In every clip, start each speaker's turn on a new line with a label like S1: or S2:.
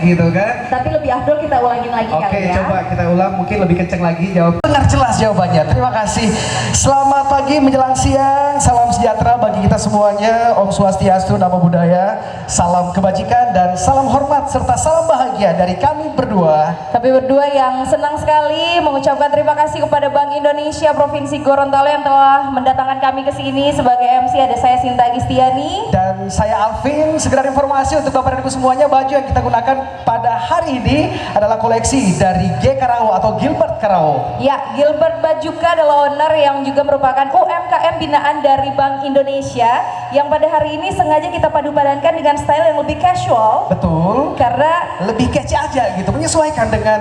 S1: gitu kan.
S2: Tapi lebih afdol kita ulangin lagi kali
S1: Oke,
S2: ya.
S1: coba kita ulang, mungkin lebih kenceng lagi jawab. Benar jelas jawabannya. Terima kasih. Selamat pagi menjelang siang. Salam sejahtera bagi kita semuanya. Om Swastiastu, Namo Buddhaya. Salam kebajikan dan salam hormat serta salam bahagia dari kami berdua.
S2: Kami berdua yang senang sekali mengucapkan terima kasih kepada Bank Indonesia Provinsi Gorontalo yang telah mendatangkan kami ke sini sebagai MC. Ada saya Sinta Agistiani
S1: Dan saya Alvin. Sekedar informasi untuk Bapak dan Ibu semuanya, baju yang kita gunakan pada hari ini adalah koleksi dari G Karao atau Gilbert Karao.
S2: Ya, Gilbert Bajuka adalah owner yang juga merupakan UMKM binaan dari Bank Indonesia yang pada hari ini sengaja kita padu-padankan dengan style yang lebih casual.
S1: Betul.
S2: Karena
S1: Lebih kece aja gitu, menyesuaikan dengan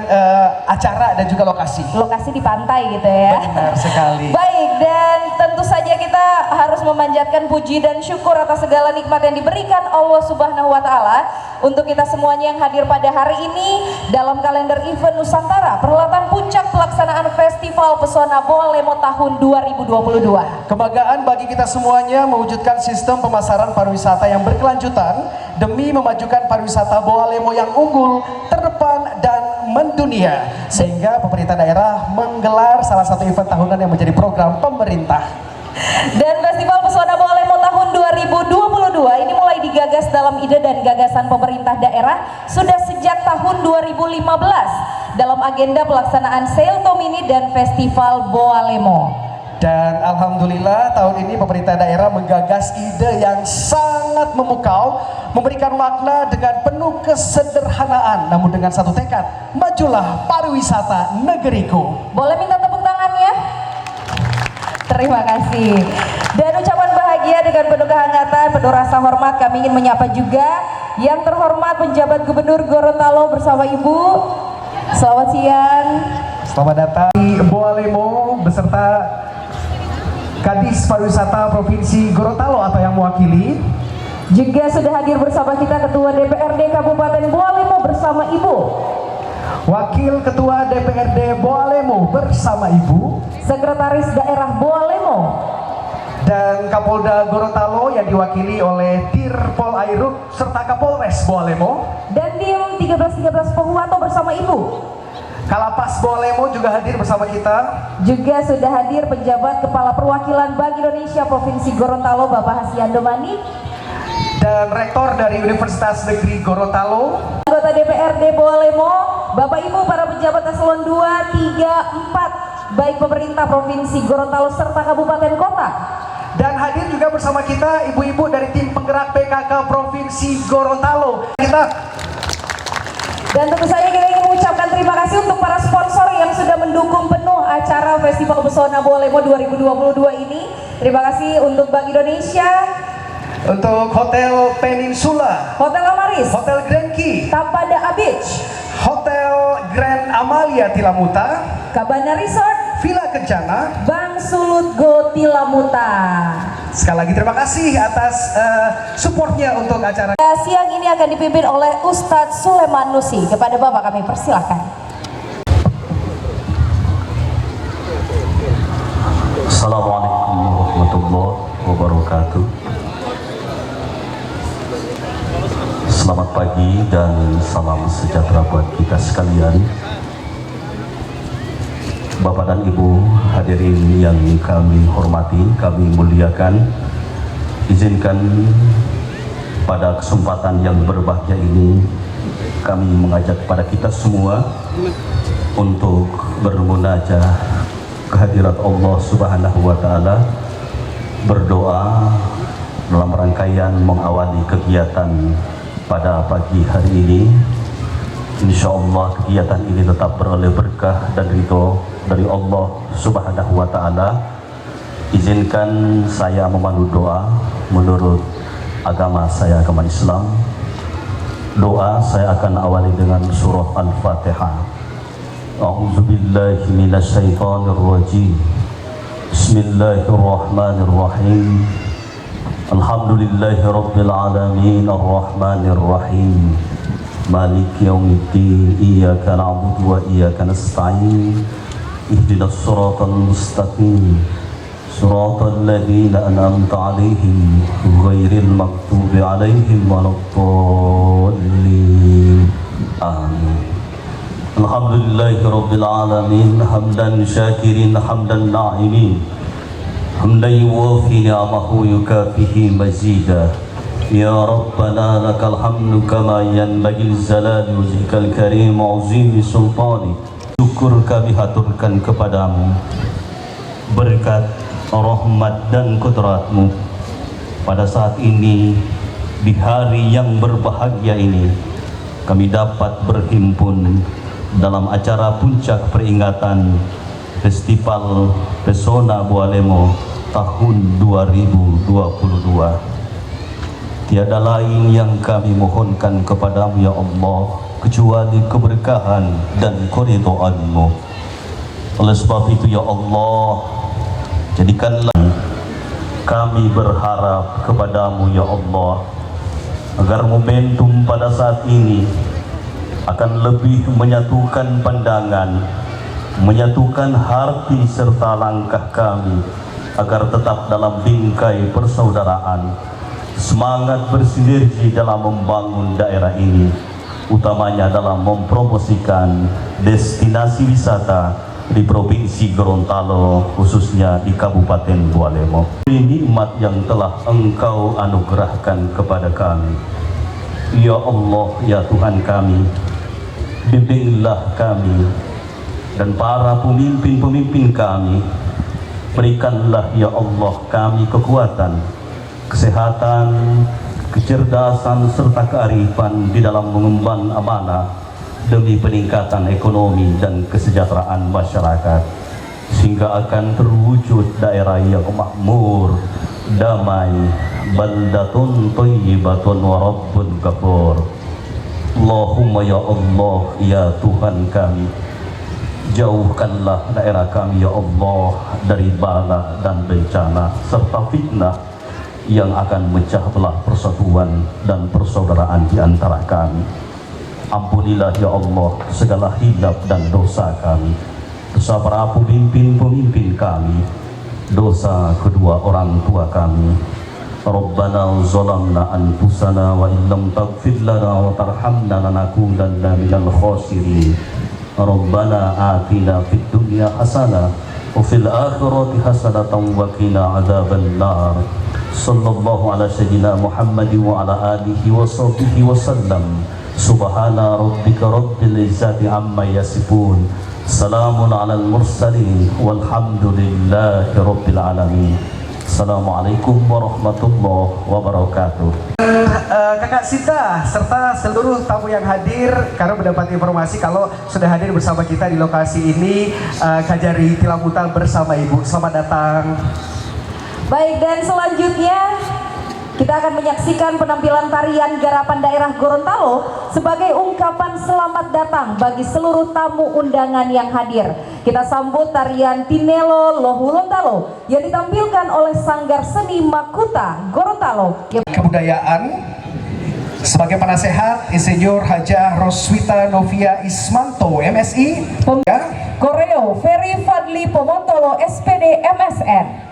S1: acara dan juga lokasi.
S2: lokasi di pantai gitu ya.
S1: Benar sekali.
S2: Baik, dan tentu saja kita harus memanjatkan puji dan syukur atas segala nikmat yang diberikan Allah Subhanahu wa Ta'ala untuk kita semuanya yang hadir pada hari ini dalam kalender event Nusantara, perhelatan puncak pelaksanaan Festival Pesona Boalemo tahun 2022.
S1: Kebanggaan bagi kita semuanya mewujudkan sistem pemasaran pariwisata yang berkelanjutan demi memajukan pariwisata Boalemo yang unggul, terdepan, dan mendunia. Sehingga pemerintah daerah menggelar salah satu event tahunan yang menjadi program pemerintah.
S2: Dan Festival Pesona Boalemo tahun 2022 ini mulai digagas dalam ide dan gagasan pemerintah daerah sudah sejak tahun 2015 dalam agenda pelaksanaan Seilto Mini dan Festival Boalemo.
S1: Dan alhamdulillah tahun ini pemerintah daerah menggagas ide yang sangat memukau, memberikan makna dengan penuh kesederhanaan namun dengan satu tekad, majulah pariwisata negeriku.
S2: Boleh minta tepuk tangannya? Terima kasih. Dan ucapan bahagia dengan penuh kehangatan, penuh rasa hormat kami ingin menyapa juga yang terhormat penjabat Gubernur Gorontalo bersama Ibu. Selamat siang.
S1: Selamat datang di Boalemo beserta Kadis Pariwisata Provinsi Gorontalo atau yang mewakili.
S2: Juga sudah hadir bersama kita Ketua DPRD Kabupaten Boalemo bersama Ibu.
S1: Wakil Ketua DPRD Boalemo bersama Ibu.
S2: Sekretaris Daerah Boalemo.
S1: Dan Kapolda Gorontalo yang diwakili oleh Dirpol Airut serta Kapolres Boalemo.
S2: Dan Dim 1313 Pohuwato bersama Ibu.
S1: Kalapas Boalemo juga hadir bersama kita.
S2: Juga sudah hadir penjabat Kepala Perwakilan Bank Indonesia Provinsi Gorontalo Bapak Hasyiando Manik.
S1: Dan Rektor dari Universitas Negeri Gorontalo.
S2: Anggota DPRD Boalemo, Bapak Ibu para pejabat eselon 2, 3, 4, baik pemerintah Provinsi Gorontalo serta Kabupaten Kota.
S1: Dan hadir juga bersama kita ibu-ibu dari tim penggerak PKK Provinsi Gorontalo.
S2: Dan tentu saja kita ingin mengucapkan terima kasih untuk para sponsor yang sudah mendukung penuh acara Festival Pesona Boalemo 2022 ini. Terima kasih untuk Bank Indonesia,
S1: untuk Hotel Peninsula,
S2: Hotel Amaris,
S1: Hotel Grand Key,
S2: Tapada Beach,
S1: Hotel Grand Amalia Tilamuta,
S2: Cabana Resort,
S1: Villa Kencana,
S2: Bang Sulut Go Tilamuta.
S1: Sekali lagi terima kasih atas supportnya untuk acara.
S2: Siang ini akan dipimpin oleh Ustadz Sulaiman Nusi. Kepada Bapak kami persilahkan.
S3: Assalamualaikum warahmatullahi wabarakatuh. Selamat pagi dan salam sejahtera buat kita sekalian. Bapak dan Ibu hadirin yang kami hormati, kami muliakan. Izinkan pada kesempatan yang berbahagia ini kami mengajak pada kita semua untuk bermunajat kehadirat Allah Subhanahu wa Ta'ala, berdoa dalam rangkaian mengawali kegiatan pada pagi hari ini. Insya Allah kegiatan ini tetap beroleh berkah dan ridho dari Allah Subhanahu wa Ta'ala. Izinkan saya memandu doa menurut agama saya, agama Islam. Doa saya akan awali dengan surah Al-Fatihah. A'udzubillahi minasyaitonirrajim. Bismillahirrahmanirrahim. Alhamdulillahi rabbil alamin arrahmanir rahim. Maliki yaumiddin. Iyyaka na'budu wa iyyaka nasta'in. Ihdinas siratal mustaqim. Siratal ladzina an'amta 'alaihim ghairil maghdubi 'alaihim waladdallin. Amin. Alhamdulillahi Rabbil Alamin. Hamdan syakirin, hamdan na'imin, hamdan yuwafi ni'amahu yukafihi mazida. Ya Rabbana lakal hamdu kama yanbaghi zalali wajhikal karim azimi sultani. Syukur kami haturkan kepadamu berkat rahmat dan kudratmu pada saat ini, di hari yang berbahagia ini, kami dapat berhimpun dalam acara puncak peringatan Festival Pesona Bualemo tahun 2022. Tiada lain yang kami mohonkan kepadamu ya Allah kecuali keberkahan dan keridhaan-Mu. Oleh sebab itu ya Allah, jadikanlah kami berharap kepadamu ya Allah agar momentum pada saat ini akan lebih menyatukan pandangan, menyatukan hati serta langkah kami agar tetap dalam bingkai persaudaraan, semangat bersinergi dalam membangun daerah ini, utamanya dalam mempromosikan destinasi wisata di Provinsi Gorontalo, khususnya di Kabupaten Bualemo. Nikmat yang telah Engkau anugerahkan kepada kami. Ya Allah, ya Tuhan kami, bimbinglah kami dan para pemimpin-pemimpin kami. Berikanlah ya Allah kami kekuatan, kesehatan, kecerdasan serta kearifan di dalam mengemban amanah demi peningkatan ekonomi dan kesejahteraan masyarakat, sehingga akan terwujud daerah yang makmur, damai, baldatun thayyibatun wa rabbun ghafur. Allahumma ya Allah, ya Tuhan kami, jauhkanlah daerah kami ya Allah dari bala dan bencana serta fitnah yang akan memecah belah persatuan dan persaudaraan di antara kami. Ampunilah ya Allah segala hilaf dan dosa kami, dosa para pemimpin-pemimpin kami, dosa kedua orang tua kami. Rabbana zalamna anfusana wa illam taghfir lana wa tarhamna lanakunanna minal khasirin. Rabbana atina fid dunya hasanah wa fil akhirati hasanatan wa qina adzaban nar. Sallallahu ala sayyidina Muhammad wa ala alihi wa sahbihi wa sallam. Subhana rabbika rabbil izzati amma yasifun. Salamun alal mursalin walhamdulillahi rabbil alamin. Assalamualaikum warahmatullahi wabarakatuh.
S1: Kakak Sita serta seluruh tamu yang hadir, karena mendapat informasi kalau sudah hadir bersama kita di lokasi ini, Kajari Tilamuta bersama Ibu. Selamat datang.
S2: Baik, dan selanjutnya kita akan menyaksikan penampilan tarian garapan daerah Gorontalo sebagai ungkapan selamat datang bagi seluruh tamu undangan yang hadir. Kita sambut tarian Tinelo Lohuluntalo yang ditampilkan oleh Sanggar Seni Makuta Gorontalo.
S1: Kebudayaan sebagai penasehat Insinyur Hajah Roswita Novia Ismanto MSI.
S2: Koreo Ferry Fadli Pomontolo SPD MSN.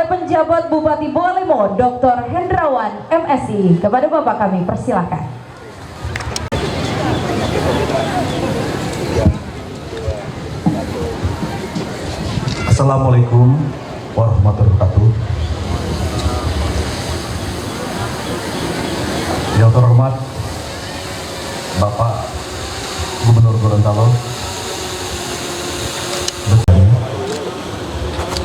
S2: oleh penjabat Bupati Bawalemo Dr. Hendrawan MSI. Kepada Bapak kami persilakan.
S4: Assalamualaikum warahmatullahi wabarakatuh. Yang terhormat Bapak Gubernur Gorontalo,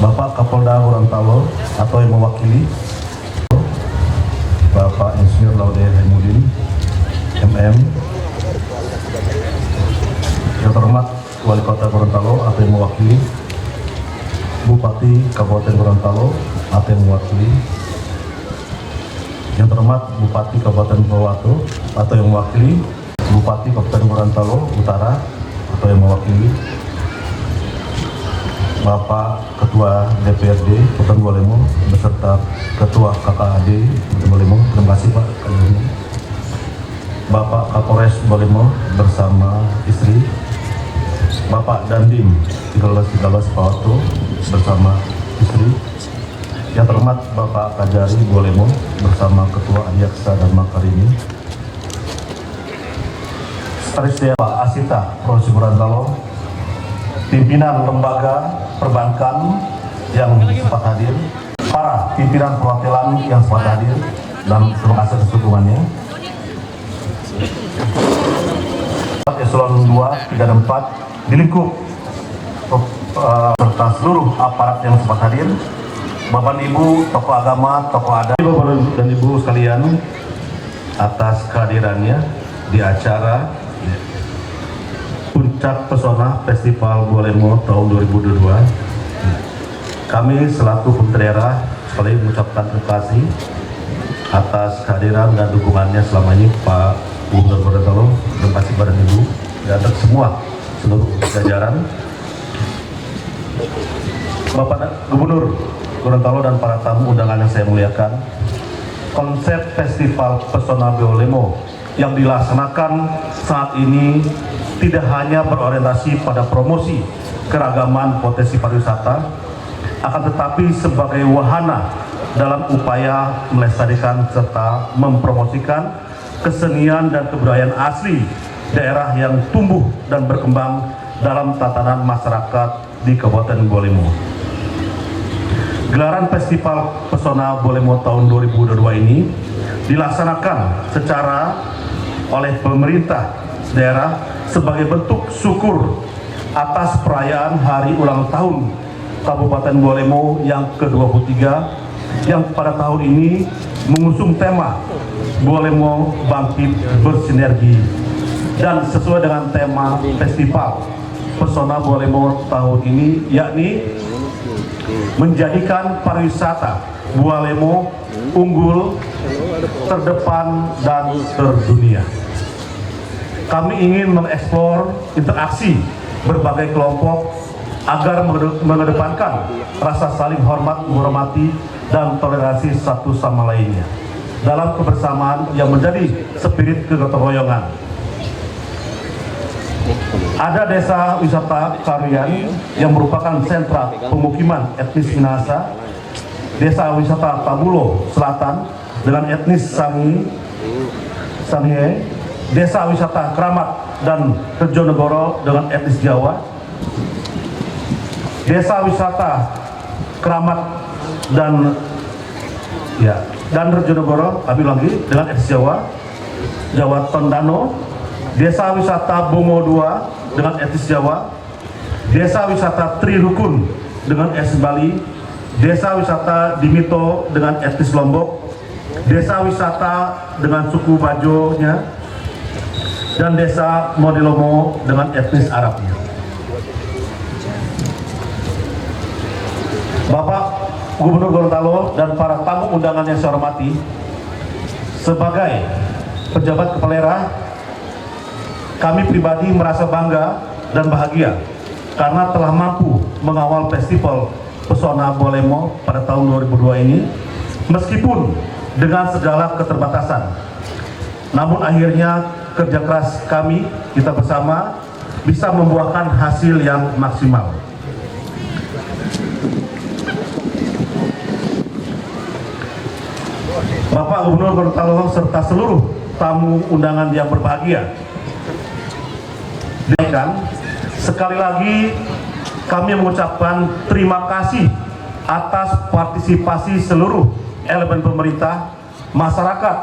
S4: Bapak Kapolda Gorontalo atau yang mewakili, Bapak Insinyur Laude Haimudin, MM, yang terhormat Wali Kota Gorontalo atau yang mewakili, Bupati Kabupaten Gorontalo atau yang mewakili, yang terhormat Bupati Kabupaten Bawatu atau yang mewakili, Bupati Kabupaten Gorontalo Utara atau yang mewakili, Bapak Ketua DPRD Kabupaten Bawalemo beserta Ketua KKAD Kabupaten Bawalemo, terima kasih Pak. Bapak Kapolres Bawalemo bersama istri, Bapak Dandim 13 Pawato bersama istri, yang terhormat Bapak Kajari Bawalemo bersama Ketua Adiaksa dan Makarini, Sekretaris Pak Asita Provinsi Gorontalo, pimpinan lembaga perbankan yang sempat hadir, para pimpinan perwakilan yang sempat hadir, dan terima kasih atas dukungannya. Eselon 2, 3, dan 4 di lingkup serta seluruh aparat yang sempat hadir, Bapak Ibu, tokoh agama, tokoh adat, Bapak dan Ibu sekalian, atas kehadirannya di acara Puncak Pesona Festival Bawalemo tahun 2022. Kami selaku pemerintah daerah sekali mengucapkan terima kasih atas kehadiran dan dukungannya selama ini Pak Gubernur Gorontalo. Terima kasih kepada Ibu dan semua seluruh jajaran, Bapak Gubernur Gorontalo dan para tamu undangan yang saya muliakan. Konsep Festival Pesona Bawalemo yang dilaksanakan saat ini tidak hanya berorientasi pada promosi keragaman potensi pariwisata, akan tetapi sebagai wahana dalam upaya melestarikan serta mempromosikan kesenian dan kebudayaan asli daerah yang tumbuh dan berkembang dalam tatanan masyarakat di Kabupaten Bawalemo. Gelaran Festival Pesona Bawalemo tahun 2022 ini dilaksanakan secara oleh pemerintah daerah sebagai bentuk syukur atas perayaan Hari Ulang Tahun Kabupaten Bawalemo yang ke-23 yang pada tahun ini mengusung tema Bawalemo Bangkit Bersinergi, dan sesuai dengan tema Festival Pesona Bawalemo tahun ini yakni menjadikan pariwisata Bawalemo unggul, terdepan, dan terdunia. Kami ingin mengeksplor interaksi berbagai kelompok agar mengedepankan rasa saling hormat, menghormati, dan toleransi satu sama lainnya dalam kebersamaan yang menjadi spirit kegotong royongan. Ada desa wisata Karian yang merupakan sentra pemukiman etnis Minahasa, desa wisata Tabulo Selatan dengan etnis Sanghe, desa wisata Keramat dan Rejonegoro dengan etnis Jawa, desa wisata Keramat dan Rejonegoro dengan etnis Jawa Tondano, desa wisata Bongo 2 dengan etnis Jawa, desa wisata Tri Rukun dengan etnis Bali, desa wisata Dimito dengan etnis Lombok, desa wisata dengan suku Bajonya, dan desa Modilomo dengan etnis Arabnya. Bapak Gubernur Gorontalo dan para tamu undangan yang saya hormati, sebagai pejabat kepala daerah, kami pribadi merasa bangga dan bahagia karena telah mampu mengawal Festival Pesona Bawalemo pada tahun 2002 ini, meskipun dengan segala keterbatasan. Namun akhirnya kerja keras kami, kita bersama, bisa membuahkan hasil yang maksimal. Bapak Gubernur Gorontalo serta seluruh tamu undangan yang berbahagia. Sekali lagi kami mengucapkan terima kasih atas partisipasi seluruh elemen pemerintah, masyarakat,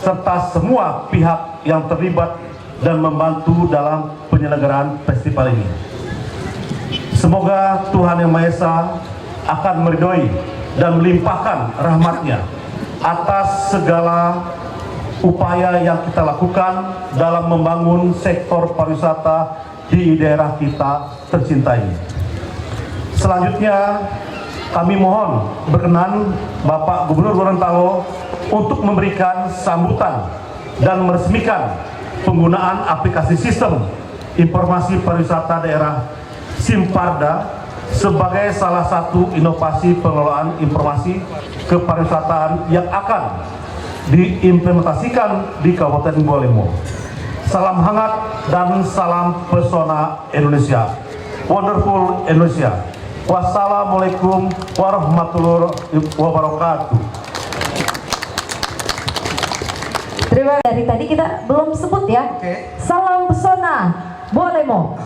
S4: serta semua pihak yang terlibat dan membantu dalam penyelenggaraan festival ini. Semoga Tuhan Yang Maha Esa akan meridhoi dan melimpahkan rahmat-Nya atas segala upaya yang kita lakukan dalam membangun sektor pariwisata di daerah kita tercinta ini. Selanjutnya kami mohon berkenan Bapak Gubernur Gorontalo untuk memberikan sambutan dan meresmikan penggunaan aplikasi sistem informasi pariwisata daerah Simparda sebagai salah satu inovasi pengelolaan informasi kepariwisataan yang akan diimplementasikan di Kabupaten Bualemo. Salam hangat dan salam pesona Indonesia. Wonderful Indonesia. Wassalamualaikum warahmatullahi wabarakatuh.
S2: Terima kasih. Dari tadi kita belum sebut ya.
S1: Oke.
S2: Salam pesona Bualemo.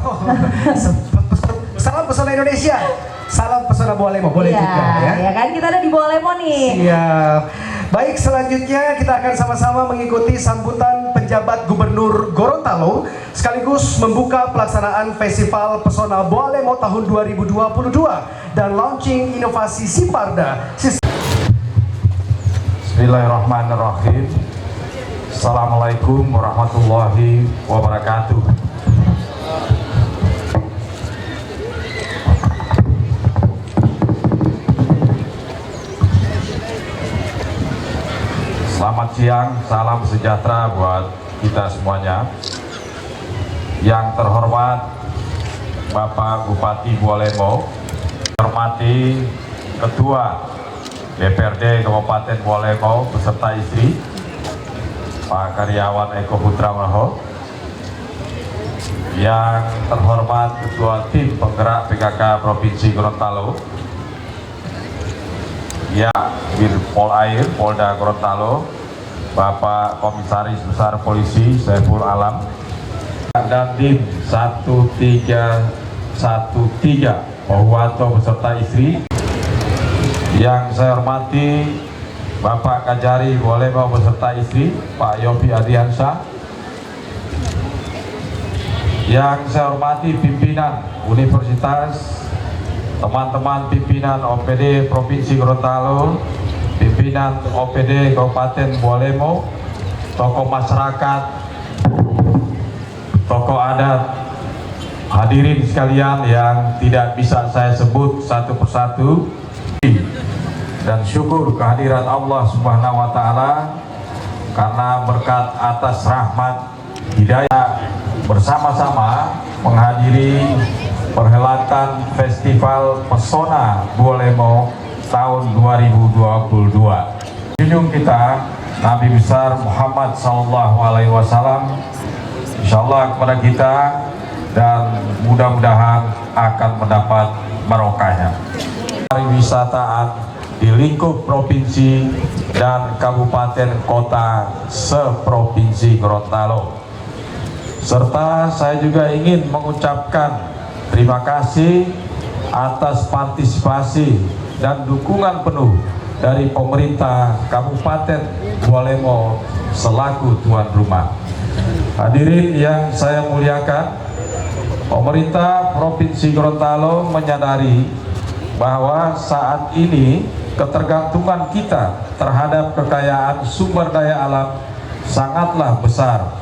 S1: Salam pesona Indonesia. Salam pesona Bualemo. Boleh
S2: Iya,
S1: juga ya.
S2: ya kan kita ada di Bualemo nih.
S1: Siap. Baik, selanjutnya kita akan sama-sama mengikuti sambutan penjabat Gubernur Gorontalo sekaligus membuka pelaksanaan Festival Pesona Bualemo tahun 2022 dan launching inovasi Simparda.
S5: Bismillahirrahmanirrahim. Assalamualaikum warahmatullahi wabarakatuh. Selamat siang, salam sejahtera buat kita semuanya. Yang terhormat Bapak Bupati Bualemo, hormati Ketua DPRD Kabupaten Bualemo beserta istri, Pak Karyawan Eko Putra Maho, yang terhormat Ketua Tim Penggerak PKK Provinsi Gorontalo, ya Birpol Air Polda Gorontalo, Bapak Komisaris Besar Polisi Saiful Alam, dan Dim 1313 Pohuwato beserta istri. Yang saya hormati Bapak Kajari Bualemo beserta istri, Pak Yofi Adiansyah. Yang saya hormati pimpinan Universitas, teman-teman pimpinan OPD Provinsi Gorontalo, pimpinan OPD Kabupaten Bualemo, tokoh masyarakat, tokoh adat, hadirin sekalian yang tidak bisa saya sebut satu persatu, dan syukur kehadiran Allah Subhanahu wa Ta'ala karena berkat atas rahmat hidayah bersama-sama menghadiri perhelatan Festival Pesona Bualemo tahun 2022. Junjung kita Nabi besar Muhammad SAW, insyaallah kepada kita, dan mudah-mudahan akan mendapat barokahnya. Pariwisataan di lingkup provinsi dan kabupaten kota seprovinsi Gorontalo. Serta saya juga ingin mengucapkan terima kasih atas partisipasi dan dukungan penuh dari pemerintah Kabupaten Bualemo selaku tuan rumah. Hadirin yang saya muliakan, pemerintah Provinsi Gorontalo menyadari bahwa saat ini ketergantungan kita terhadap kekayaan sumber daya alam sangatlah besar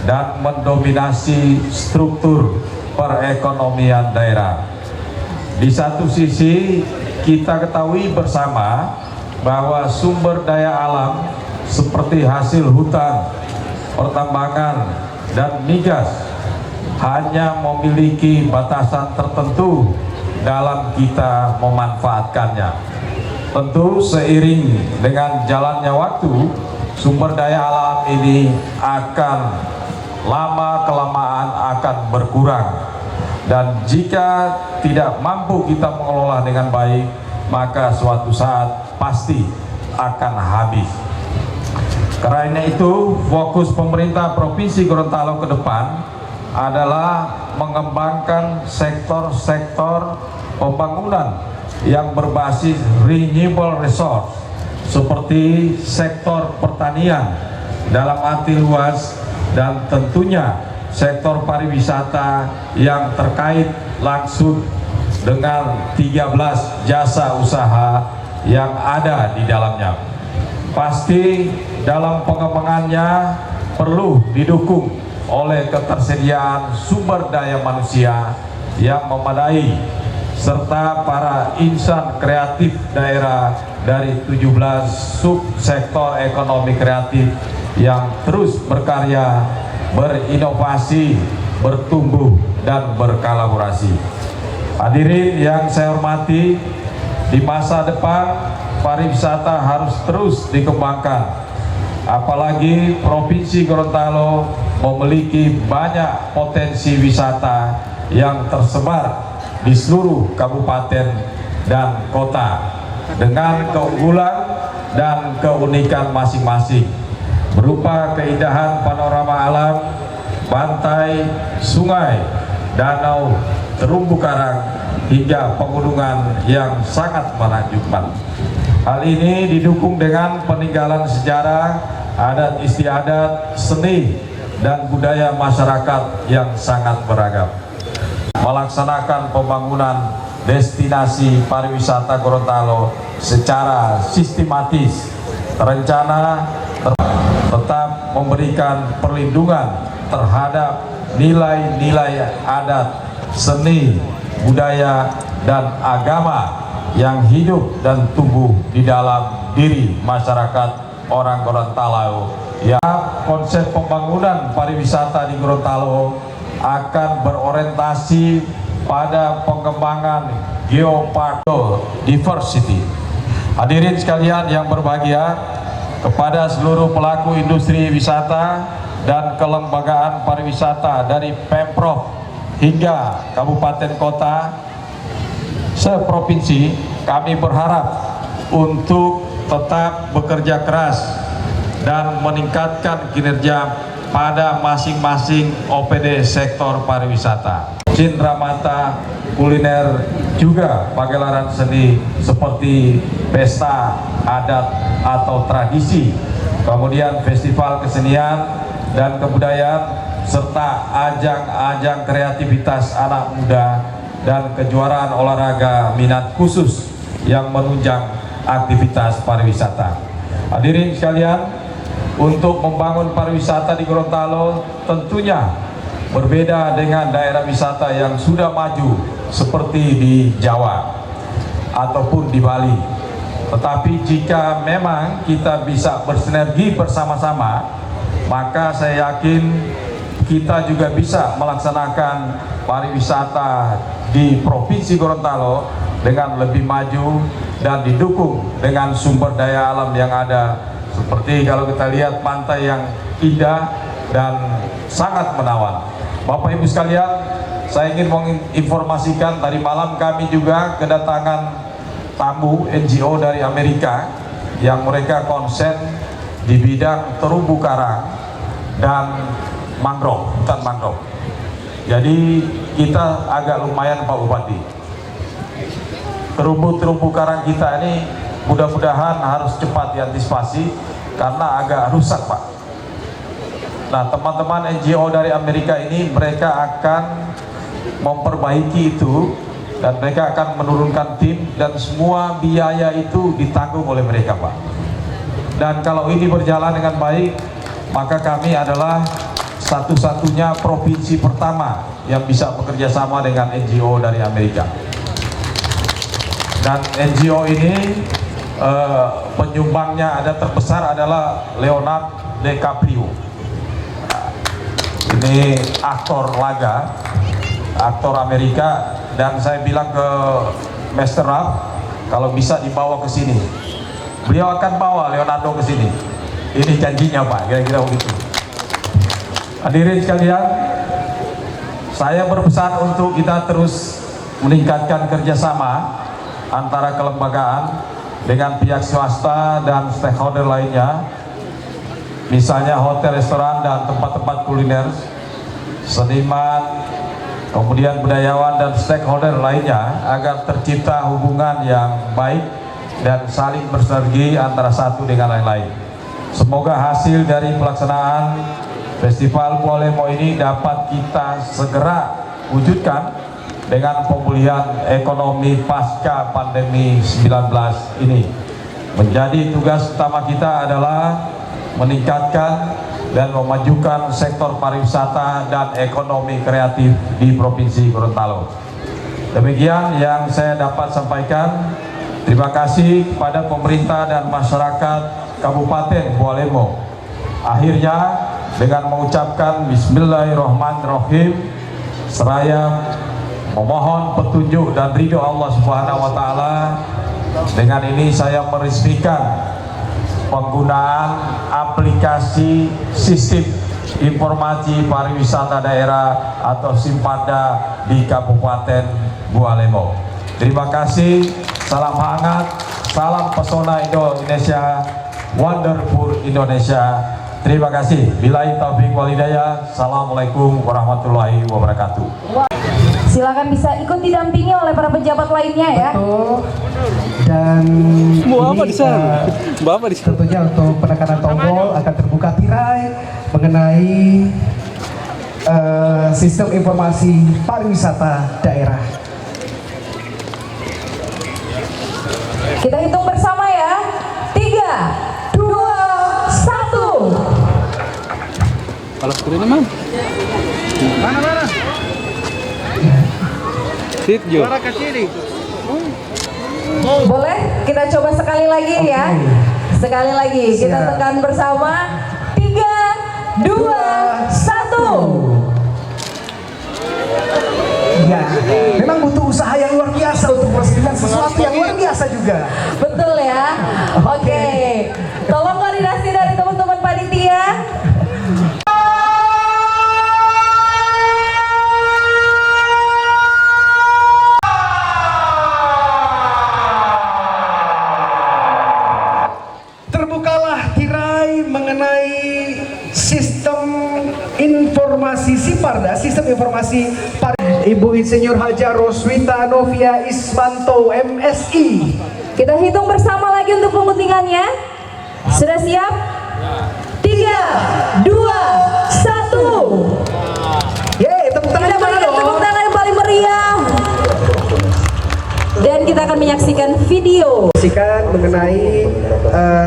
S5: dan mendominasi struktur perekonomian daerah. Di satu sisi kita ketahui bersama bahwa sumber daya alam seperti hasil hutan, pertambangan, dan migas hanya memiliki batasan tertentu dalam kita memanfaatkannya. Tentu seiring dengan jalannya waktu, sumber daya alam ini akan lama-kelamaan akan berkurang, dan jika tidak mampu kita mengelola dengan baik, maka suatu saat pasti akan habis. Karena itu, fokus pemerintah Provinsi Gorontalo ke depan adalah mengembangkan sektor-sektor pembangunan yang berbasis renewable resource seperti sektor pertanian dalam arti luas dan tentunya sektor pariwisata yang terkait langsung dengan 13 jasa usaha yang ada di dalamnya. Pasti dalam pengembangannya perlu didukung oleh ketersediaan sumber daya manusia yang memadai serta para insan kreatif daerah dari 17 subsektor ekonomi kreatif yang terus berkarya, berinovasi, bertumbuh dan berkolaborasi. Hadirin yang saya hormati, di masa depan pariwisata harus terus dikembangkan. Apalagi Provinsi Gorontalo memiliki banyak potensi wisata yang tersebar di seluruh kabupaten dan kota dengan keunggulan dan keunikan masing-masing berupa keindahan panorama alam, pantai, sungai, danau, terumbu karang hingga pegunungan yang sangat menakjubkan. Hal ini didukung dengan peninggalan sejarah, adat istiadat, seni, dan budaya masyarakat yang sangat beragam. Melaksanakan pembangunan destinasi pariwisata Gorontalo secara sistematis, terencana, tetap memberikan perlindungan terhadap nilai-nilai adat, seni, budaya, dan agama yang hidup dan tumbuh di dalam diri masyarakat orang Gorontalo. Ya, konsep pembangunan pariwisata di Gorontalo akan berorientasi pada pengembangan geoparkdiversity. Hadirin sekalian yang berbahagia, kepada seluruh pelaku industri wisata dan kelembagaan pariwisata dari Pemprov hingga kabupaten kota seprovinsi, kami berharap untuk tetap bekerja keras dan meningkatkan kinerja pada masing-masing OPD sektor pariwisata. Cindera mata, kuliner, juga pagelaran seni seperti pesta adat atau tradisi, kemudian festival kesenian dan kebudayaan, serta ajang-ajang kreativitas anak muda dan kejuaraan olahraga minat khusus yang menunjang aktivitas pariwisata. Hadirin sekalian, untuk membangun pariwisata di Gorontalo tentunya berbeda dengan daerah wisata yang sudah maju seperti di Jawa ataupun di Bali. Tetapi jika memang kita bisa bersinergi bersama-sama, maka saya yakin kita juga bisa melaksanakan pariwisata di Provinsi Gorontalo dengan lebih maju dan didukung dengan sumber daya alam yang ada, seperti kalau kita lihat pantai yang indah dan sangat menawan. Bapak Ibu sekalian, saya ingin menginformasikan tadi malam kami juga kedatangan tamu NGO dari Amerika yang mereka konsen di bidang terumbu karang dan mangrove, hutan mangrove. Jadi kita agak lumayan Pak Bupati. Terumbu karang kita ini mudah-mudahan harus cepat diantisipasi karena agak rusak Pak. Nah, teman-teman NGO dari Amerika ini mereka akan memperbaiki itu dan mereka akan menurunkan tim dan semua biaya itu ditanggung oleh mereka Pak. Dan kalau ini berjalan dengan baik, maka kami adalah satu-satunya provinsi pertama yang bisa bekerja sama dengan NGO dari Amerika. Dan NGO ini penyumbangnya ada terbesar adalah Leonardo DiCaprio. Ini aktor laga, aktor Amerika, dan saya bilang ke Master Ralph kalau bisa dibawa ke sini. Beliau akan bawa Leonardo ke sini. Ini janjinya Pak, kira-kira begitu. Hadirin sekalian, saya berpesan untuk kita terus meningkatkan kerjasama antara kelembagaan dengan pihak swasta dan stakeholder lainnya misalnya hotel, restoran, dan tempat-tempat kuliner, seniman, kemudian budayawan dan stakeholder lainnya agar tercipta hubungan yang baik dan saling bersinergi antara satu dengan yang lain. Semoga hasil dari pelaksanaan Festival Buah Lemo ini dapat kita segera wujudkan dengan pemulihan ekonomi pasca pandemi 19 ini. Menjadi tugas utama kita adalah meningkatkan dan memajukan sektor pariwisata dan ekonomi kreatif di Provinsi Gorontalo. Demikian yang saya dapat sampaikan. Terima kasih kepada pemerintah dan masyarakat Kabupaten Buah Lemo. Akhirnya dengan mengucapkan Bismillahirrahmanirrahim seraya memohon petunjuk dan ridho Allah Subhanahu wa taala, dengan ini saya meresmikan penggunaan aplikasi sistem informasi pariwisata daerah atau Simpada di Kabupaten Buah Lemo. Terima kasih, salam hangat, salam pesona Indonesia, wonderful Indonesia. Terima kasih. Billahi taufiq wal hidayah. Assalamualaikum warahmatullahi wabarakatuh.
S2: Silakan bisa ikut didampingi oleh para pejabat lainnya ya.
S1: Betul. Dan tentunya untuk penekanan tombol akan terbuka tirai mengenai sistem informasi pariwisata daerah.
S2: Kita hitung bersama ya. 3, 2, 1.
S6: Kalau screen mana? Mana? Sit Jo.
S2: Boleh kita coba sekali lagi ya. Sekali lagi kita
S1: Siap.
S2: tekan bersama. 3, 2, 1.
S1: Ya, memang butuh usaha yang luar biasa untuk meresmikan sesuatu yang luar biasa juga.
S2: Betul ya. Oke. Tolong koordinasi dari teman-teman panitia.
S1: Terbukalah tirai mengenai sistem informasi Simparda, sistem informasi Ibu Insinyur Haja Roswita Novia Ismanto MSI.
S2: Kita hitung bersama lagi untuk penguntingannya. Sudah siap? 3, 2, 1.
S1: Yeay, tepuk tangan
S2: Kita
S1: mana
S2: berikan tepuk
S1: dong?
S2: tangan yang paling meriah. Dan kita akan menyaksikan video.
S1: Mengenai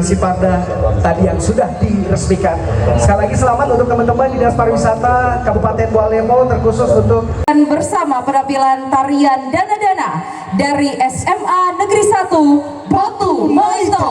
S1: Simparda tadi yang sudah diresmikan. Sekali lagi selamat untuk teman-teman di Dinas Pariwisata Kabupaten Buah Lemo, terkhusus untuk
S2: Dan bersama penampilan tarian Dana-Dana dari SMA Negeri 1 Batu Moito.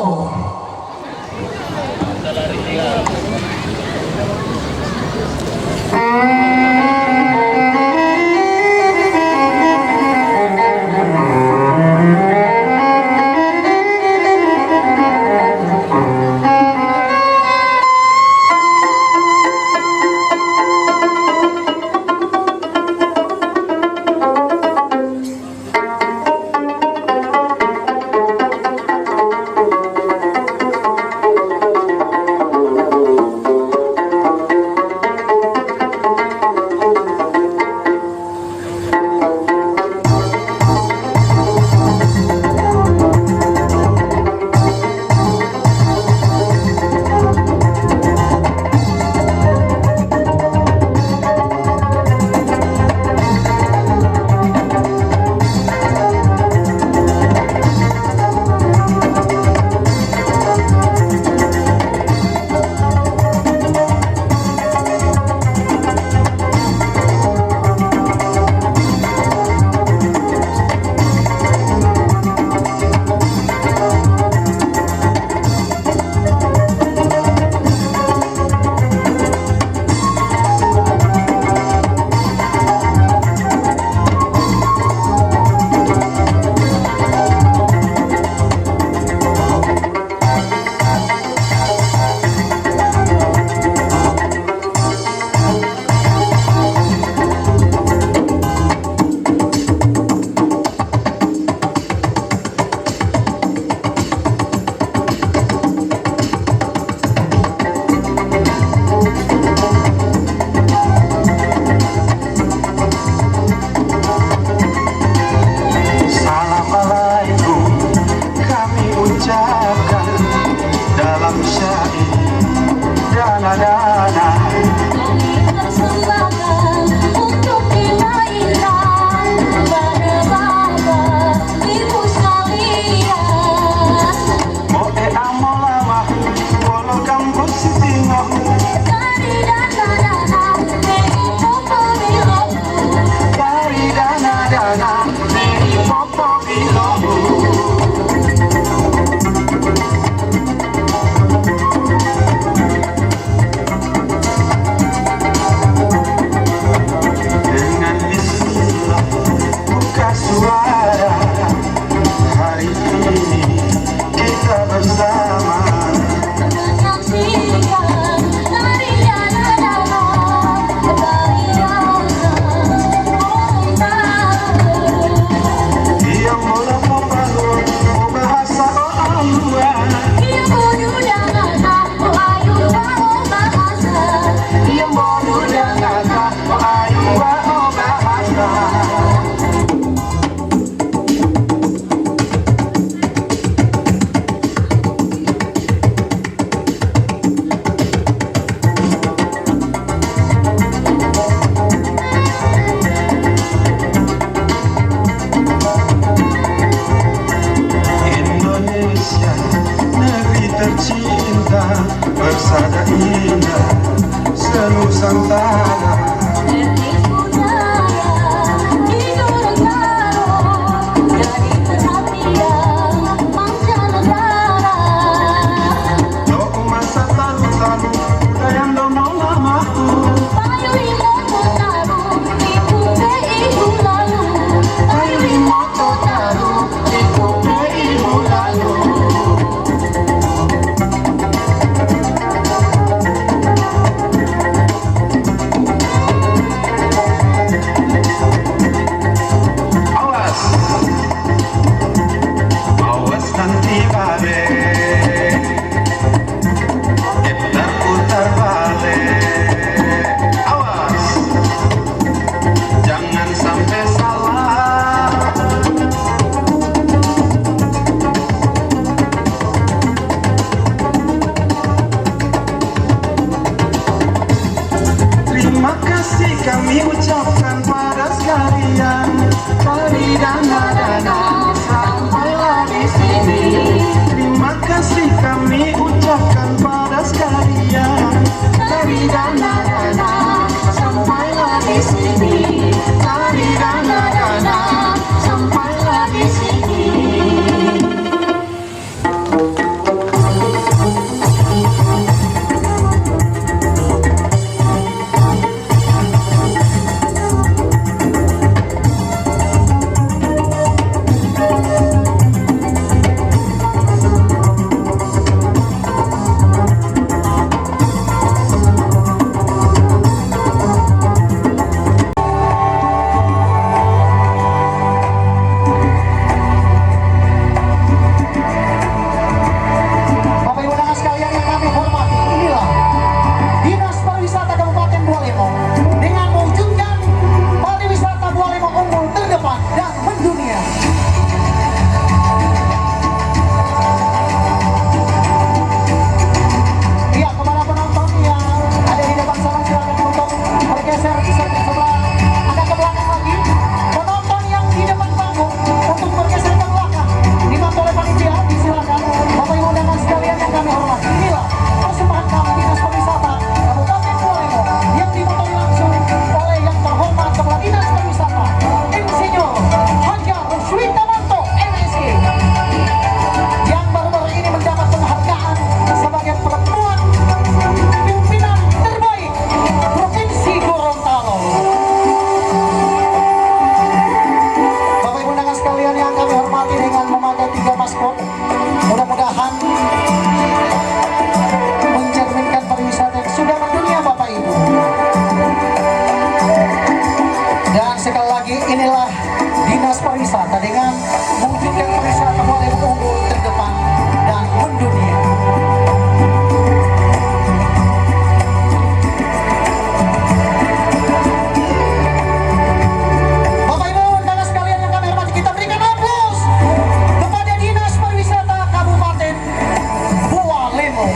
S7: bersada indah senusantara. Kami ucapkan pada sekalian, dari dana-dana sampailah di sini. Terima kasih kami ucapkan pada sekalian, dari dana-dana sampailah di sini. Dari dana-dana sampailah di sini. Mudah-mudahan mencerminkan pariwisata yang sudah mendunia Bapak Ibu. Dan sekali lagi inilah Dinas Pariwisata dengan mewujudkan pariwisata mulai unggul terdepan dan mendunia. Bapak Ibu dan sekalian yang kami hormati, kita berikan aplaus kepada Dinas Pariwisata Kabupaten Bualemo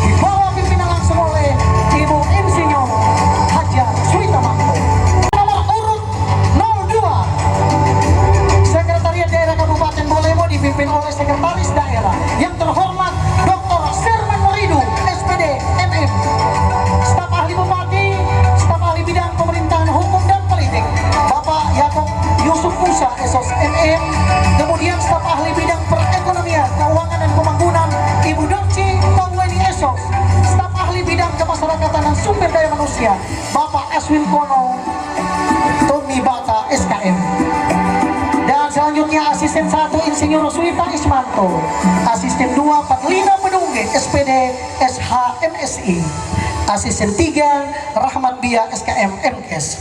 S7: di bawah pimpinan langsung oleh Ibu Insinyur Hajar Suitamanto. Nomor urut 02 Sekretariat Daerah Kabupaten Bualemo dipimpin oleh Sekretaris Daerah yang terhormat Dr. Serman Moridu SPD MM. Staf ahli Bupati, staf ahli bidang pemerintahan hukum dan politik Bapak Yakob Yusuf Musa SOS MM. Kemudian staf ahli bidang perekonomian, keuangan dan pembangunan Ibu Dorci Tauweni SOS. Staf ahli bidang kemasyarakatan dan sumber daya manusia Bapak Aswin Kono Tommy Bata SKM. Dan selanjutnya asisten 1 Insinyur Suita Ismanto, asisten 2 Patlina Bedungge SPD SHMSI, asisten 3 Rahmat Bia SKM MKes.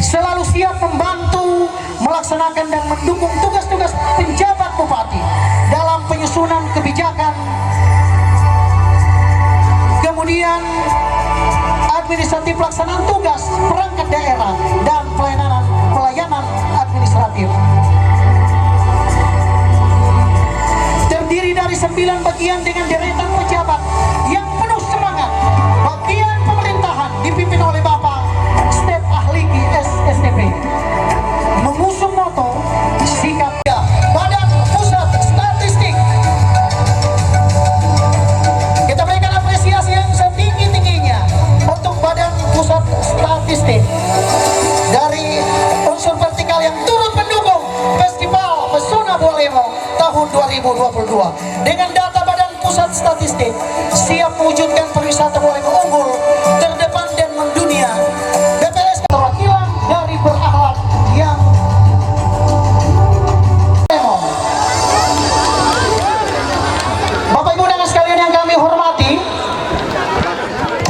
S7: Selalu siap membantu, melaksanakan dan mendukung tugas-tugas penjabat bupati dalam penyusunan kebijakan, kemudian administratif pelaksanaan tugas perangkat daerah dan pelayanan administratif. Terdiri dari 9 bagian dengan deretan pejabat yang penuh semangat. Bagian pemerintahan dipimpin oleh Bapak Step Ahliki SSTP, mengusung moto sikap Badan Pusat Statistik. tahun 2022. Dengan data Badan Pusat Statistik, siap mewujudkan pariwisata Bola Lemo unggul, terdepan dan mendunia. BPS perwakilan dari berakhlak yang Bapak Ibu dan sekalian yang kami hormati,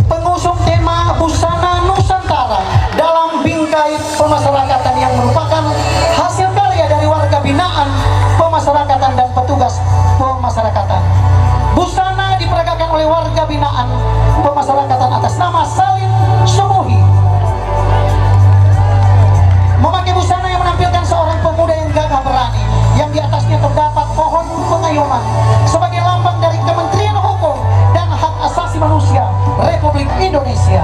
S7: pengusung tema Busana Nusantara dalam bingkai pemasyarakatan yang merupakan hasil karya dari warga binaan pemasyarakatan dan petugas pemasyarakatan. Busana diperagakan oleh warga binaan pemasyarakatan atas nama Salim Sumuhi. Memakai busana yang menampilkan seorang pemuda yang gagah berani, yang di atasnya terdapat pohon pengayuman sebagai lambang dari Kementerian Hukum dan Hak Asasi Manusia Republik Indonesia.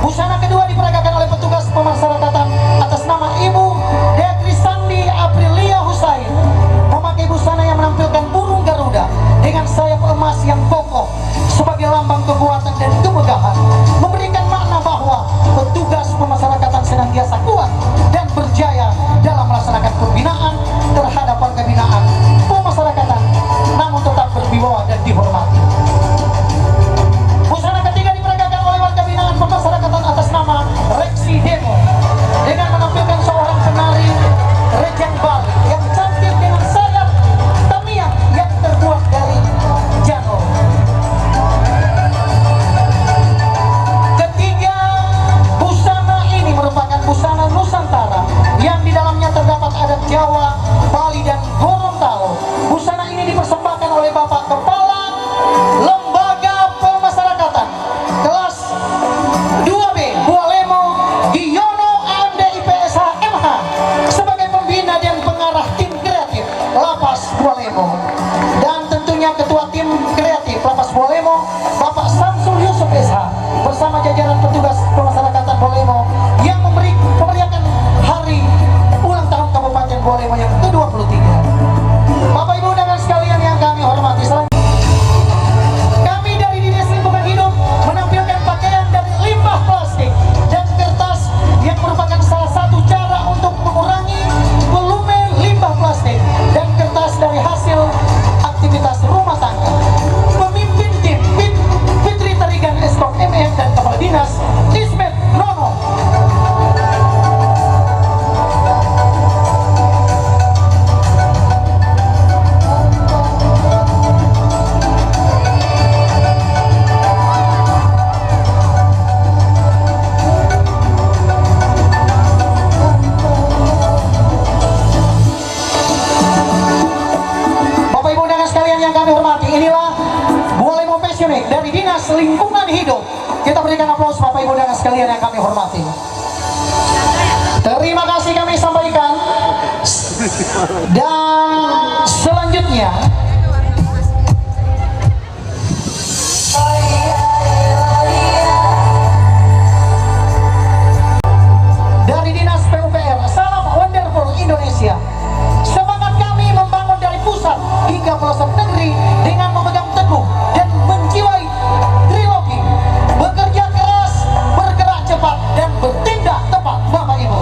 S7: Busana kedua diperagakan oleh petugas pemasyarakatan atas nama Ibu Detri Sandi Aprilia Husain, memakai busana yang menampilkan burung Garuda dengan sayap emas yang kokoh sebagai lambang kekuatan dan kemegahan, memberikan makna bahwa petugas pemasyarakatan senantiasa kuat dan berjaya dalam melaksanakan pembinaan terhadap warga binaan pemasyarakatan, namun tetap berwibawa dan dihormati. Busana ketiga diperagakan oleh warga binaan pemasyarakatan atas nama Reksi Demo dengan menampilkan seorang penari Rejang Bali yang cantik dengan sayap tamiang yang terbuat dari janur. Ketiga, busana ini merupakan busana Nusantara yang di dalamnya terdapat adat Jawa, Bali, dan Gorontalo. Busana ini dipersembahkan oleh Bapak Kepala Lembaga Pemasyarakatan kelas 2B Bola Lemo Giono AMD IPSH MH sebagai pembina dan pengarah tim kreatif Lapas Bola Lemo, dan tentunya ketua tim kreatif Lapas Bola Lemo Bapak Samsul Yusuf SH bersama jajaran petugas pemasyarakatan Bola Lemo yang memeriahkan hari ulang tahun Kabupaten Bola Lemo yang ke-23. Bapak Ibu dan sekalian yang kami hormati, kami dari Dinas Lingkungan Hidup menampilkan pakaian dari limbah plastik dan kertas yang merupakan salah satu cara untuk mengurangi volume limbah plastik dan kertas dari hasil aktivitas rumah tangga. Pemimpin tim Fitri Tarigan Eskom MM dan Kepala Dinas Ismet Nono. Bapak Ibu dan sekalian yang kami hormati, inilah Bola Lemo Passionate dari Dinas Lingkungan Hidup. Kita berikan aplaus Bapak Ibu dan sekalian yang kami hormati. Terima kasih kami sampaikan. Dan selanjutnya dari Dinas PUPR, salam wonderful Indonesia. Semangat kami membangun dari pusat hingga pelosok negeri dengan memegang teguh dan menjiwai trilogi bekerja keras, bergerak cepat, dan bertindak tepat. Bapak Ibu,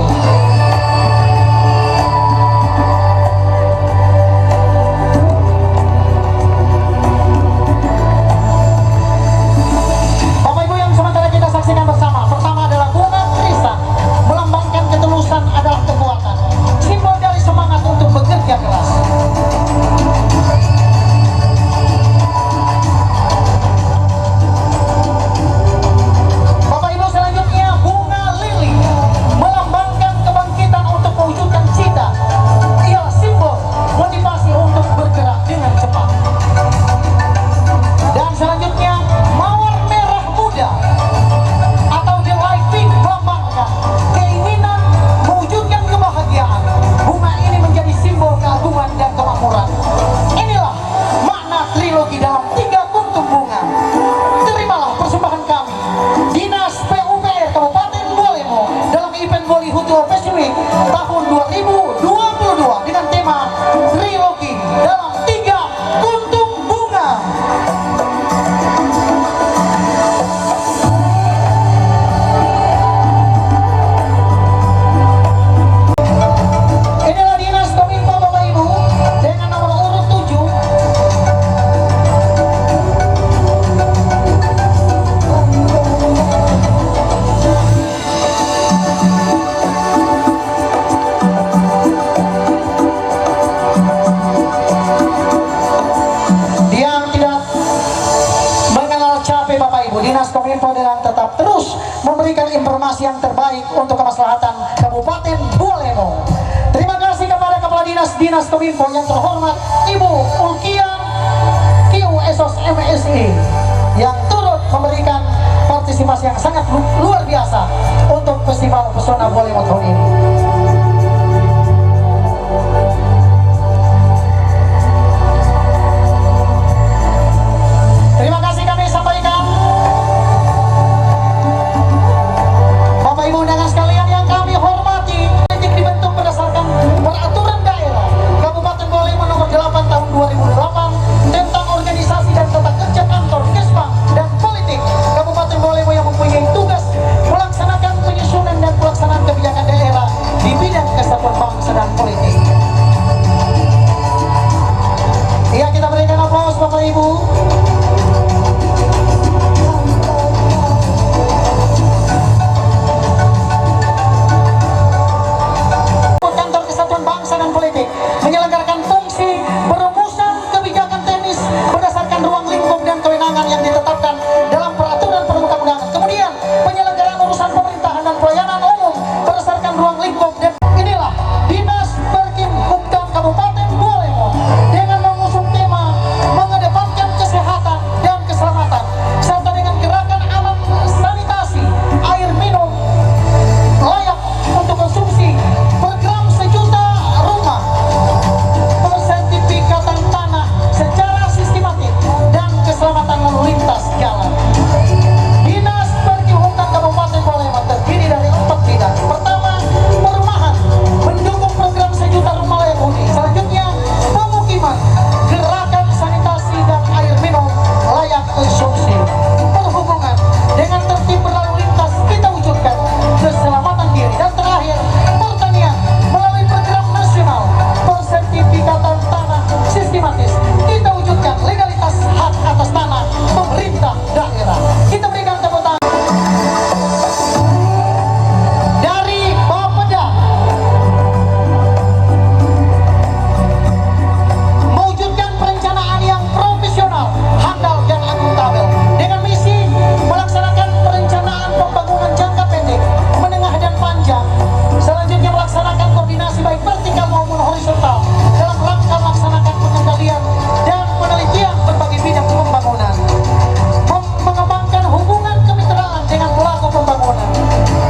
S7: Bapak Ibu yang sementara kita saksikan bersama, pertama adalah bunga krisan, melambangkan ketulusan adalah kekuatan, simbol dari semangat untuk bekerja keras. Bapak Ibu, selanjutnya bunga lili, melambangkan kebangkitan untuk mewujudkan cita, ialah simbol motivasi untuk bergerak dengan cepat. Dan selanjutnya mawar merah muda atau the light pink, melambangkan keinginan mewujudkan kebahagiaan. Bunga ini menjadi simbol keagungan dan kemakmuran. Inilah makna trilogi dalam 3 kuntum bunga. Terimalah persembahan kami Dinas PUPR Kabupaten Bola Lemo dalam event Boli Hutu Fashion Week tahun 2022 dengan tema trilogi dalam 3 kuntum bunga. Inilah Dinas Kominfo Bapak Ibu. Bualemo. Terima kasih kepada Kepala Dinas Kominfo yang terhormat Ibu Ulkia QSOS MSI yang turut memberikan partisipasi yang sangat luar biasa untuk Festival Pesona Bualemo tahun ini. Terima kasih kami sampaikan Bapak Ibu undangan sekalian yang kami hormati. Politik dibentuk berdasarkan peraturan daerah Kabupaten Bualemo nomor 8 tahun 2008 tentang organisasi dan tata kerja kantor Kesbang dan politik Kabupaten Bualemo yang mempunyai tugas melaksanakan penyusunan dan pelaksanaan kebijakan daerah di bidang kesatuan bangsa dan politik. Iya, kita berikan aplaus Bapak Ibu. Kantor Kesatuan Bangsa dan Politik menyelenggarakan fungsi perumusan kebijakan teknis berdasarkan ruang lingkup dan kewenangan yang ditetapkan dalam peraturan perundang-undangan. Kemudian penyelenggaraan urusan pemerintahan dan pelayanan umum berdasarkan ruang lingkup. Dan inilah Dinas Perkimhubdan Kabupaten Bualemo dengan mengusung tema mengedepankan kesehatan dan keselamatan serta dengan gerakan aman sanitasi air minum layak untuk konsumsi, program sejuta rumah, persertifikatan tanah secara sistematik dan keselamatan lalu lintas jalan. Dinas Perkimhubdan Kabupaten Bualemo terdiri dari 4 bidang. Pertama, perumahan, mendukung program sejuta rumah layak huni. Selanjutnya, pemukiman, gerakan sanitasi dan air minum layak konsumsi. Perhubungan, dengan tertib berlalu lintas kita wujudkan keselamatan diri. Dan terakhir, pertanian, melalui program nasional persertifikatan tanah sistematis kita wujudkan legalitas hak atas tanah pemerintah daerah. Kita berikan tepuk tangan dari Bapeda, mewujudkan perencanaan yang profesional, handal dan akuntabel dengan misi melaksanakan perencanaan pembangunan jangka pendek, menengah dan panjang. Selanjutnya melaksanakan koordinasi baik vertikal maupun horizontal dalam rangka melaksanakan pengendalian dan penelitian berbagai bidang pembangunan. Mengembangkan hubungan kemitraan dengan pelaku pembangunan.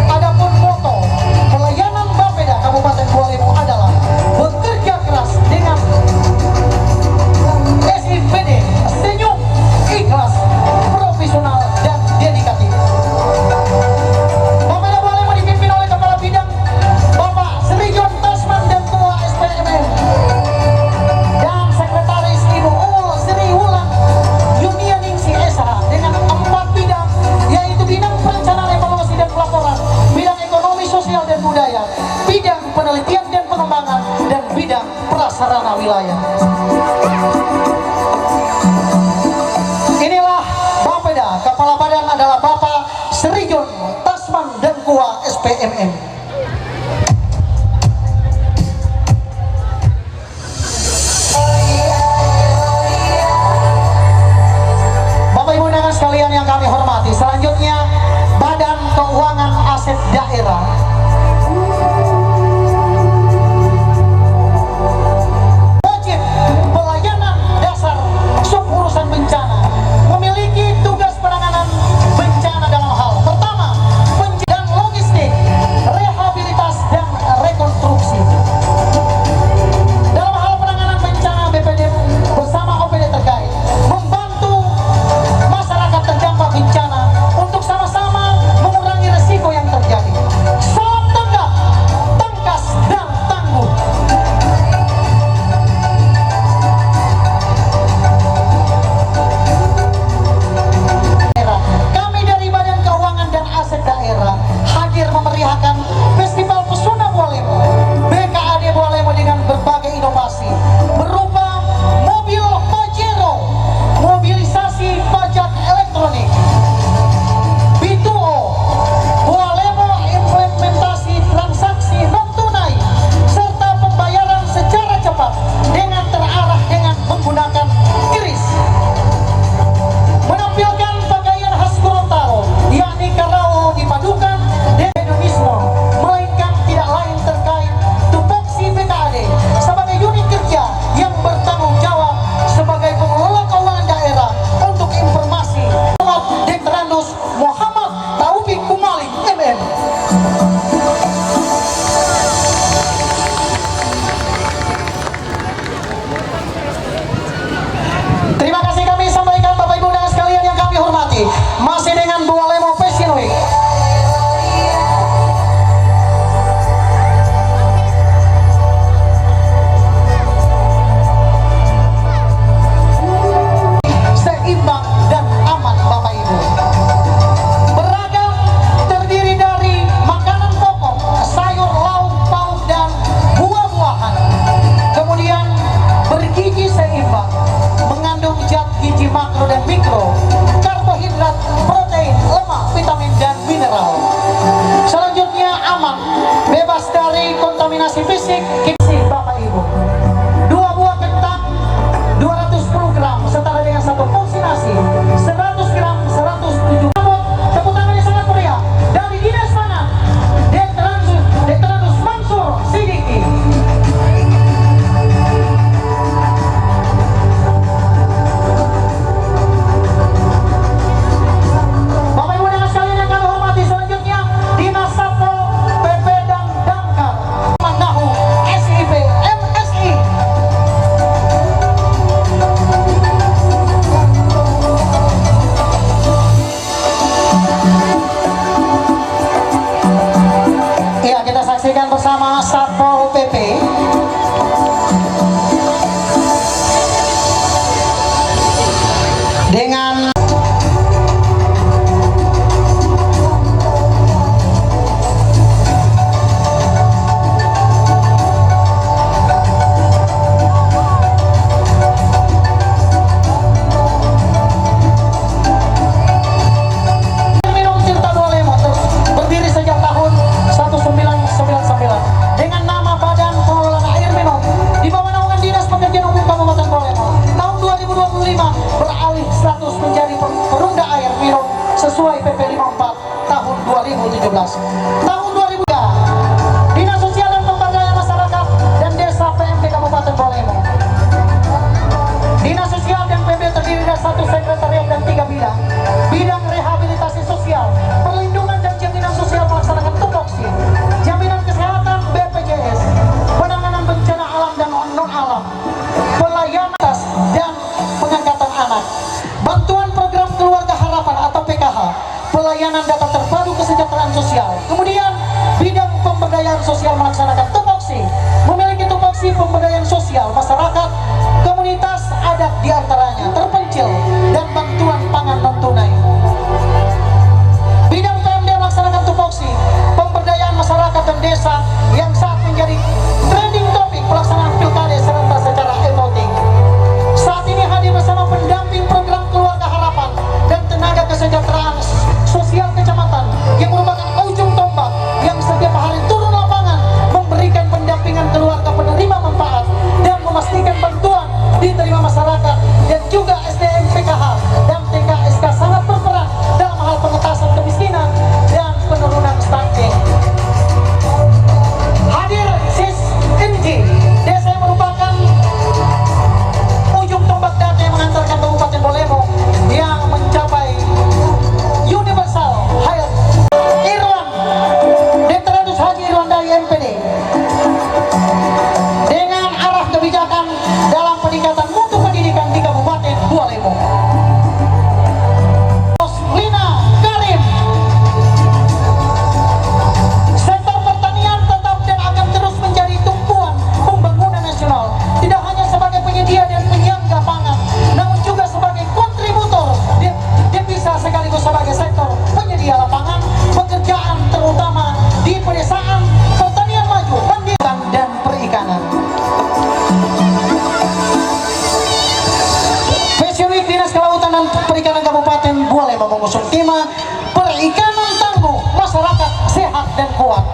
S7: Adapun moto pelayanan Bapeda Kabupaten Bualemo adalah bekerja keras dengan SIPD, senyum, ikhlas, profesional dan dedikatif. Bapeda Bualemo dipimpin oleh Kepala Bidang Bapak Srijon Tasman dan Ketua SPMM dan Sekretaris Ibu Ul Sri Wulan Yunianingsi SH dengan 4 bidang, yaitu bidang perencanaan evaluasi dan pelaporan, bidang ekonomi sosial dan budaya, bidang penelitian dan pengembangan, dan bidang prasarana wilayah. Inilah Bapeda, Kepala Badan adalah Bapak Srijon Tasman dan Ketua SPMM. Bapak Ibu undangan sekalian yang kami hormati, selanjutnya Badan Keuangan Aset Daerah. Wajib pelayanan gizi makro dan mikro, karbohidrat, protein, lemak, vitamin dan mineral. Selanjutnya aman, bebas dari kontaminasi fisik, kimia. Bapak Ibu, 2 buah kentang 210 gram setara dengan 1 porsi nasi 100 gram 107. Tepuk tangan yang sangat meriah dari Dinas Pangan Detranus Mansur Sidiki. Bapak Ibu dan sekalian yang kami hormati, selanjutnya Dinas Satpol PP dan Damkar Mandahu SIP MSI. Iya, kita saksikan bersama Satpol PP dengan minum Tirta Bualemo berdiri sejak tahun 1999 dengan nama Badan Pengelolaan Air Minum di bawah naungan Dinas Pekerjaan Umum Kabupaten Bualemo. Tahun 2025 beralih status menjadi perumda air minum sesuai PP 54 tahun 2017. Tahun 2003 Dinas Sosial dan Pemberdayaan Masyarakat dan Desa PMD Kabupaten Bualemo. Dinas Sosial dan PB terdiri dari 1 sekretariat dan 3 bidang. Bidang rehabilitasi sosial, perlindungan dan jaminan sosial melaksanakan tupoksi, jaminan kesehatan BPJS, penanganan bencana alam dan non-alam, pelayanan dan pengangkatan anak, bantuan program keluarga harapan atau PKH, pelayanan data terpadu kesejahteraan sosial. Kemudian bidang pemberdayaan sosial melaksanakan tupoksi, memiliki tupoksi pemberdayaan sosial masyarakat, komunitas adat diantaranya terpencil dan bantuan pangan non tunai. Bidang PMD melaksanakan tupoksi pemberdayaan masyarakat dan desa yang saat menjadi trending topik pelaksanaan pilkada serentak secara e-voting. Saat ini hadir bersama pendamping program keluarga harapan dan tenaga kesejahteraan sosial kecamatan yang merupakan ujung tombak yang setiap hari turun lapangan memberikan pendampingan keluarga penerima manfaat dan memastikan bantuan diterima masyarakat, dan juga SDM PKH dan TKSK sangat berperan dalam hal pengentasan kemiskinan dan penurunan stunting. Hadir SIS Inji, desa yang merupakan ujung tombak data yang mengantarkan Kabupaten Bualemo yang mencapai universal health. Irwan, Detranus Haji Irwan dari MPD dengan arah kebijakan dalam peningkatan mutu pendidikan di Kabupaten Bualemo. Lina Karim, sektor pertanian tetap dan akan terus menjadi tumpuan pembangunan nasional, tidak hanya sebagai penyedia dan penyangga pangan, namun juga sebagai kontributor devisa sekaligus sebagai sektor penyedia lapangan pekerjaan, terutama di pedesaan, pertanian maju, pendidikan dan perikanan. Fashion Week Dinas Kelautan dan Perikanan Kabupaten Bualemo mengusung tema perikanan tangguh, masyarakat sehat dan kuat.